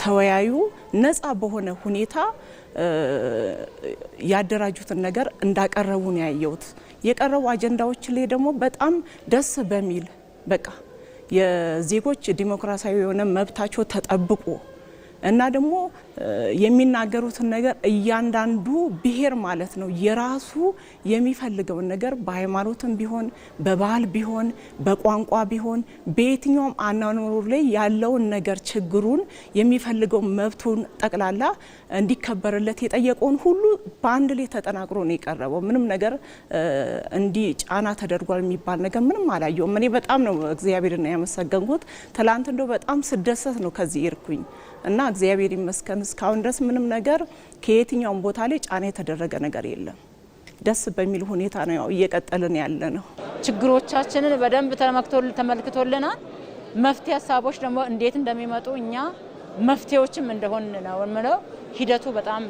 ተወያዩ ነፃ በሆነ ሁኔታ ያደራጁትን ነገር እንዳቀረቡ ነው ያየሁት። የቀረቡ አጀንዳዎች ላይ ደግሞ በጣም ደስ በሚል በቃ የዜጎች ዲሞክራሲያዊ የሆነ መብታቸው ተጠብቆ እና ደግሞ የሚናገሩትን ነገር እያንዳንዱ ብሔር ማለት ነው የራሱ የሚፈልገውን ነገር በሃይማኖትም ቢሆን በባህል ቢሆን በቋንቋ ቢሆን በየትኛውም አናኖር ላይ ያለውን ነገር ችግሩን የሚፈልገው መብቱን ጠቅላላ እንዲከበርለት የጠየቀውን ሁሉ በአንድ ላይ ተጠናክሮ ነው የቀረበው። ምንም ነገር እንዲህ ጫና ተደርጓል የሚባል ነገር ምንም አላየውም። እኔ በጣም ነው እግዚአብሔርን ያመሰገንኩት። ትላንት እንደው በጣም ስደሰት ነው ከዚህ ይርኩኝ እና እግዚአብሔር ይመስገን እስካሁን ድረስ ምንም ነገር ከየትኛውም ቦታ ላይ ጫና የተደረገ ነገር የለም። ደስ በሚል ሁኔታ ነው ያው እየቀጠልን ያለ ነው። ችግሮቻችንን በደንብ ተመልክቶልናል። መፍትሄ ሀሳቦች ደግሞ እንዴት እንደሚመጡ እኛ መፍትሄዎችም እንደሆን ነው የምለው። ሂደቱ በጣም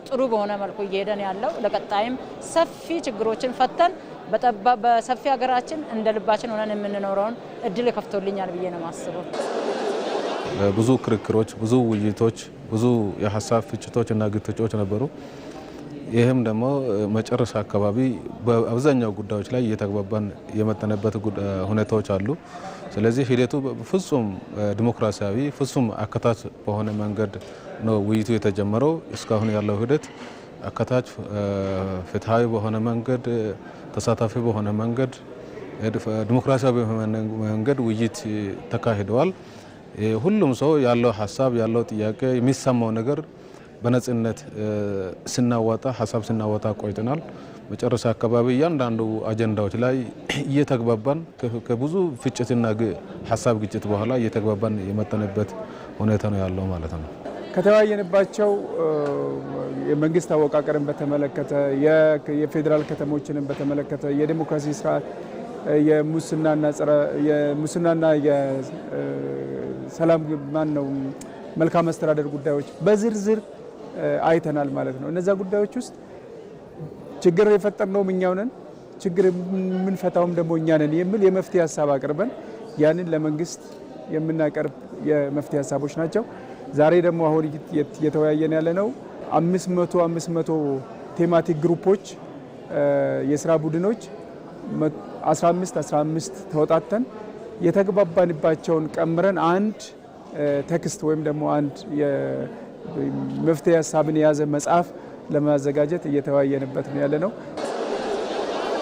ጥሩ በሆነ መልኩ እየሄደን ያለው ለቀጣይም ሰፊ ችግሮችን ፈተን በሰፊ ሀገራችን እንደ ልባችን ሆነን የምንኖረውን እድል ከፍቶልኛል ብዬ ነው ማስበው። ብዙ ክርክሮች፣ ብዙ ውይይቶች፣ ብዙ የሀሳብ ፍጭቶች እና ግጭቶች ነበሩ። ይህም ደግሞ መጨረሻ አካባቢ በአብዛኛው ጉዳዮች ላይ እየተግባባን የመጠነበት ሁኔታዎች አሉ። ስለዚህ ሂደቱ ፍጹም ዲሞክራሲያዊ፣ ፍጹም አካታች በሆነ መንገድ ነው ውይይቱ የተጀመረው። እስካሁን ያለው ሂደት አካታች፣ ፍትሃዊ በሆነ መንገድ፣ ተሳታፊ በሆነ መንገድ፣ ዲሞክራሲያዊ በሆነ መንገድ ውይይት ተካሂደዋል። ሁሉም ሰው ያለው ሀሳብ ያለው ጥያቄ የሚሰማው ነገር በነጻነት ስናወጣ ሀሳብ ስናወጣ ቆይተናል። መጨረሻ አካባቢ እያንዳንዱ አጀንዳዎች ላይ እየተግባባን ከብዙ ፍጭትና ሀሳብ ግጭት በኋላ እየተግባባን የመጠነበት ሁኔታ ነው ያለው ማለት ነው። ከተወያየንባቸው የመንግስት አወቃቀርን በተመለከተ የፌዴራል ከተሞችንም በተመለከተ የዲሞክራሲ ስርዓት የሙስናና የሰላም መልካም አስተዳደር ጉዳዮች በዝርዝር አይተናል ማለት ነው። እነዛ ጉዳዮች ውስጥ ችግር የፈጠርነው እኛው ነን፣ ችግር የምንፈታውም ደግሞ እኛ ነን የሚል የመፍትሄ ሀሳብ አቅርበን ያንን ለመንግስት የምናቀርብ የመፍትሄ ሀሳቦች ናቸው። ዛሬ ደግሞ አሁን እየተወያየን ያለ ነው 500 ቴማቲክ ግሩፖች የስራ ቡድኖች 15 ተወጣተን የተግባባንባቸውን ቀምረን አንድ ቴክስት ወይም ደግሞ አንድ የመፍትሄ ሀሳብን የያዘ መጽሐፍ ለማዘጋጀት እየተወያየንበት ነው ያለ ነው።